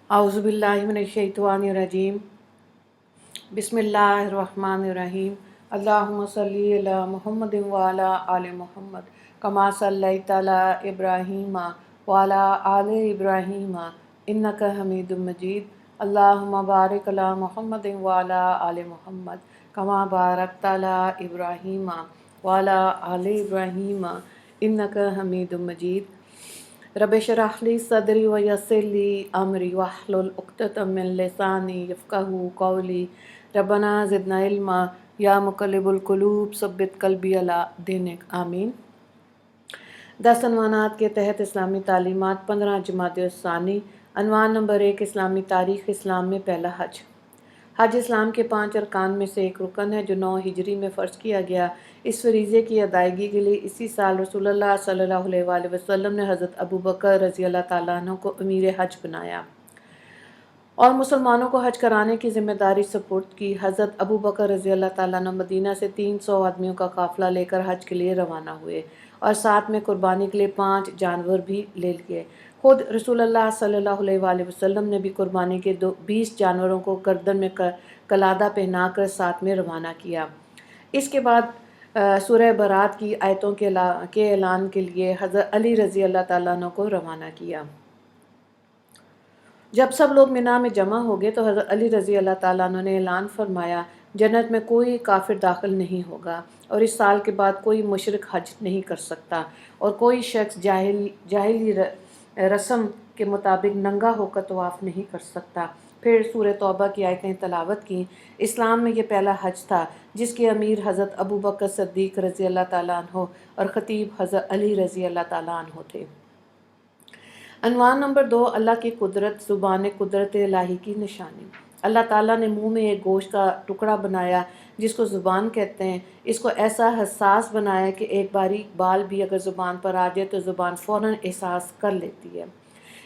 औज़ु बिल्लाहि मिनश्शैतानिर्रजीम बिस्मिल्लाहिर्रहमानिर्रहीम अल्लाहुम्मा सल्लि अला मुहम्मदिन व अला आलि मुहम्मद कमा सल्लैता अला इब्राहीम व अला आलि इब्राहीम इन्नका हमीदुम मजीद अल्लाहुम्मा बारिक अला मुहम्मदिन व अला आलि मुहम्मद कमा बारकता अला इब्राहीम व अला आलि इब्राहीम इन्नका हमीदुम मजीद रब्बि इश्रह ली सदरी व यस्सिर ली अमरी वहलुल उक़दतम मिन लिसानी यफ़क़हू क़ौली रब्बना ज़िदना इल्मा या मुक़ल्लिबुल क़ुलूब सब्बित क़ल्बी अला दीनिक आमीन। 10 अनवानात के तहत इस्लामी तालीमात 15 जमात-उस-सानी। अनवान नंबर 1 इस्लामी तारीख़। इस्लाम में पहला हज। हज इस्लाम के 5 अरकान में से एक रुकन है जो 9 हिजरी में फ़र्ज़ किया गया। इस फरीज़े की अदायगी के लिए इसी साल रसूलुल्लाह सल्लल्लाहु अलैहि वसल्लम ने हज़रत अबू बकर रज़ी अल्लाह ताला अन्हु को अमीर हज बनाया और मुसलमानों को हज कराने की ज़िम्मेदारी सपुर्द की। हज़रत अबू बकर रज़ी अल्लाह ताला अन्हु मदीना से 300 आदमियों का काफ़िला लेकर हज के लिए रवाना हुए और साथ में कुर्बानी के लिए 5 जानवर भी ले लिए। खुद रसूलुल्लाह सल्लल्लाहु अलैहि वसल्लम ने भी कुर्बानी के 20 जानवरों को गर्दन में कलादा पहनाकर साथ में रवाना किया। इसके बाद सूरह बरात की आयतों के ऐलान के लिए हज़रत अली रज़ी अल्लाह ताला अन्हु को रवाना किया। जब सब लोग मिना में जमा हो गए तो हज़रत अली रज़ी अल्लाह ताला अन्हु ने ऐलान फरमाया, जन्नत में कोई काफिर दाखिल नहीं होगा और इस साल के बाद कोई मुशरिक हज नहीं कर सकता और कोई शख्स जाहिली रस्म के मुताबिक नंगा होकर तवाफ़ नहीं कर सकता। फिर सूरह तौबा की आयतें तलावत की। इस्लाम में ये पहला हज था जिसके अमीर हज़रत अबू बकर सिद्दीक़ रज़ी अल्लाह ताला अन्हु और ख़तीब हज़रत अली रज़ी अल्लाह ताला अन्हु थे। अनवान नंबर 2 अल्लाह की कुदरत। ज़ुबान कुदरत इलाही की निशानी। अल्लाह ताला ने मुंह में एक गोश्त का टुकड़ा बनाया जिसको ज़ुबान कहते हैं। इसको ऐसा हसास बनाया कि एक बारीक बाल भी अगर ज़ुबान पर आ जाए तो ज़ुबान फ़ौरन एहसास कर लेती है।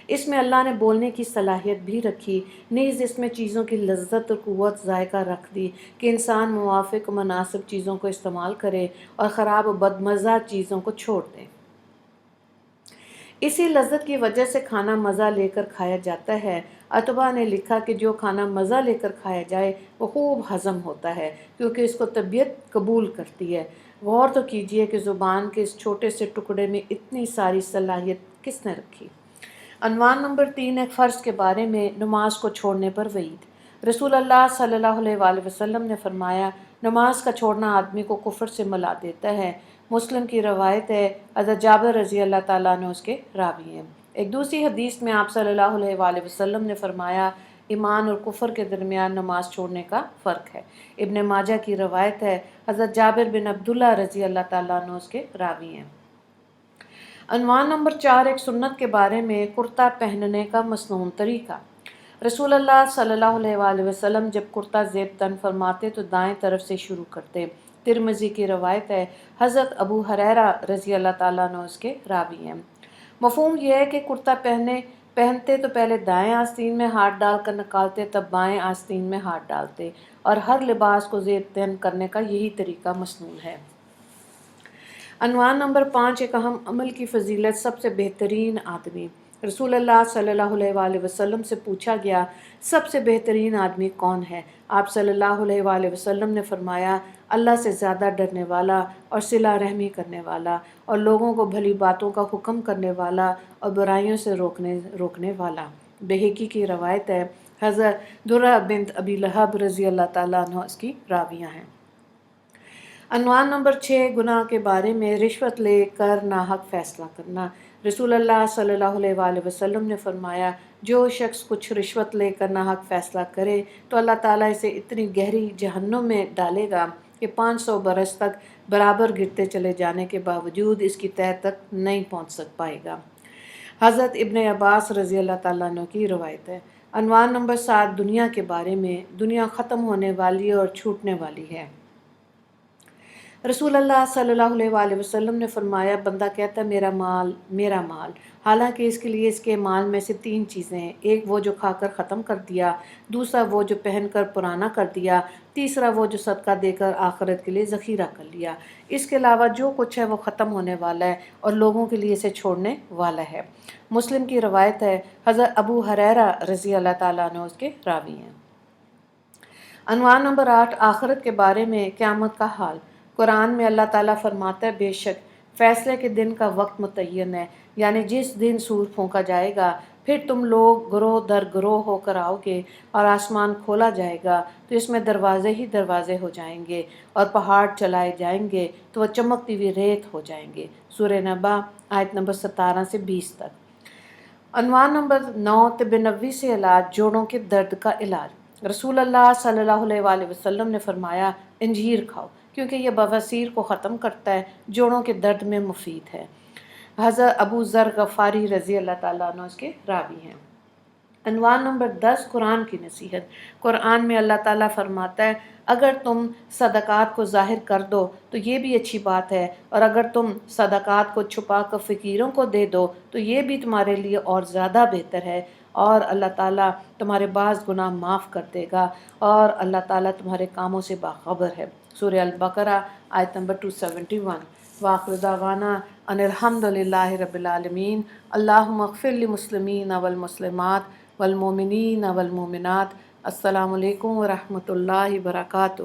इसमें अल्लाह ने बोलने की सलाहियत भी रखी। नीज़ इसमें चीज़ों की लज्जत और क़ुव्वत ज़ायक़ा रख दी कि इंसान मुवाफ़िक़ मुनासिब चीज़ों को इस्तेमाल करे और ख़राब बदमज़ा चीज़ों को छोड़ दे। इसी लज्जत की वजह से खाना मज़ा लेकर खाया जाता है। अतबा ने लिखा कि जो खाना मज़ा लेकर खाया जाए वो खूब हज़म होता है क्योंकि इसको तबीयत कबूल करती है। गौर तो कीजिए कि ज़ुबान के इस छोटे से टुकड़े में इतनी सारी सलाहियत किसने रखी। अनवान नंबर 3 एक फ़र्ज़ के बारे में नमाज को छोड़ने पर वईद। रसूलुल्लाह सल्लल्लाहु अलैहि वसल्लम ने फरमाया, नमाज का छोड़ना आदमी को कुफ्र से मिला देता है। मुस्लिम की रवायत है, हज़रत जाबिर रज़ी अल्लाह ताला अन्हु उसके रावी हैं। एक दूसरी हदीस में आप सल्लल्लाहु अलैहि वसल्लम ने फरमाया, ईमान और कुफ्र के दरमियान नमाज छोड़ने का फ़र्क है। इब्न माजा की रवायत है, हज़रत जाबिर बिन अब्दुल्ला रज़ी अल्लाह ताला अन्हु उसके रावी हैं। अनवान नंबर 4 एक सुन्नत के बारे में कुर्ता पहनने का मसनून तरीका। रसूलुल्लाह सल्लल्लाहु अलैहि वसल्लम जब कुर्ता ज़ेब तन फरमाते तो दाएं तरफ से शुरू करते। तिरमिज़ी की रवायत है, हज़रत अबू हुरैरा रज़ी अल्लाह ताला अन्हु उसके रावी हैं। मफ़हूम यह है कि कुर्ता पहनते तो पहले दाएं आस्तीन में हाथ डालकर निकालते, तब बाएं आस्तीन में हाथ डालते और हर लिबास को ज़ेब तन करने का यही तरीका मसनून है। अनवान नंबर 5 एक अहम अमल की फ़जीलत। सबसे बेहतरीन आदमी। रसूलुल्लाह सल्लल्लाहु अलैहि वसल्लम से पूछा गया, सबसे बेहतरीन आदमी कौन है? आप सल्लल्लाहु अलैहि वसल्लम ने फरमाया, अल्लाह से ज़्यादा डरने वाला और सिला रहमी करने वाला और लोगों को भली बातों का हुक्म करने वाला और बुराइयों से रोकने वाला। बहकी की रवायत है, हज़रत दुर्रा बिन्त अबी लहब रज़ी अल्लाह ताला अन्हा इसकी रावियाँ हैं। अनवान नंबर 6 गुनाह के बारे में रिश्वत लेकर नाहक फ़ैसला करना। रसूलुल्लाह सल्लल्लाहु अलैहि वसल्लम ने फरमाया, जो शख्स कुछ रिश्वत लेकर नाहक फ़ैसला करे तो अल्लाह ताला इसे इतनी गहरी जहन्नुम में डालेगा कि 500 बरस तक बराबर गिरते चले जाने के बावजूद इसकी तह तक नहीं पहुँच पाएगा। हज़रत इब्न अब्बास रज़ी अल्लाह ताला अन्हु की रवायत है। अनवान नंबर 7 दुनिया के बारे में। दुनिया ख़त्म होने वाली और छूटने वाली है। रसूलुल्लाह सल्लल्लाहु अलैहि वसल्लम ने फरमाया, बंदा कहता है मेरा माल حالانکہ اس کے لیے اس کے مال میں سے 3 چیزیں ہیں، ایک وہ جو کھا کر ختم کر دیا، دوسرا وہ جو پہن کر پرانا کر دیا، تیسرا وہ جو صدقہ دے کر آخرت کے لیے ذخیرہ کر لیا۔ اس کے علاوہ جو کچھ ہے وہ ختم ہونے والا ہے اور لوگوں کے لیے اسے چھوڑنے والا ہے۔ مسلم کی روایت ہے، حضرت ابو ہریرہ رضی اللہ تعالیٰ عنہ اس کے راوی ہیں۔ عنوان نمبر 8، آخرت کے بارے میں قیامت کا حال۔ قرآن میں اللہ تعالیٰ فرماتا ہے، بے شک فیصلے کے دن کا وقت متعین ہے، یعنی جس دن سور پھونکا جائے گا، پھر تم لوگ گروہ در گروہ ہو کر آؤ گے اور آسمان کھولا جائے گا تو اس میں دروازے ہی دروازے ہو جائیں گے اور پہاڑ چلائے جائیں گے تو وہ چمکتی ہوئی ریت ہو جائیں گے۔ سورہ نبا آیت نمبر 17 سے 20 تک۔ عنوان نمبر 9، طب نبوی سے علاج، جوڑوں کے درد کا علاج۔ رسول اللہ صلی اللہ علیہ وآلہ وسلم نے فرمایا، انجیر کھاؤ کیونکہ یہ بواسیر کو ختم کرتا ہے، جوڑوں کے درد میں مفید ہے۔ حضرت ابو ذر غفاری رضی اللہ تعالیٰ عنہ اس کے راوی ہیں۔ عنوان نمبر 10، قرآن کی نصیحت۔ قرآن میں اللہ تعالیٰ فرماتا ہے، اگر تم صدقات کو ظاہر کر دو تو یہ بھی اچھی بات ہے، اور اگر تم صدقات کو چھپا کر فقیروں کو دے دو تو یہ بھی تمہارے لیے اور زیادہ بہتر ہے، اور اللہ تعالیٰ تمہارے بعض گناہ معاف کر دے گا، اور اللہ تعالیٰ تمہارے کاموں سے باخبر ہے۔ سورہ البقرہ آیت نمبر 271۔ وآخر دعوانا ان الحمد للہ رب العالمین۔ اللہم اغفر للمسلمین والمسلمات والمؤمنین والمؤمنات۔ السلام علیکم ورحمۃ اللہ وبرکاتہ۔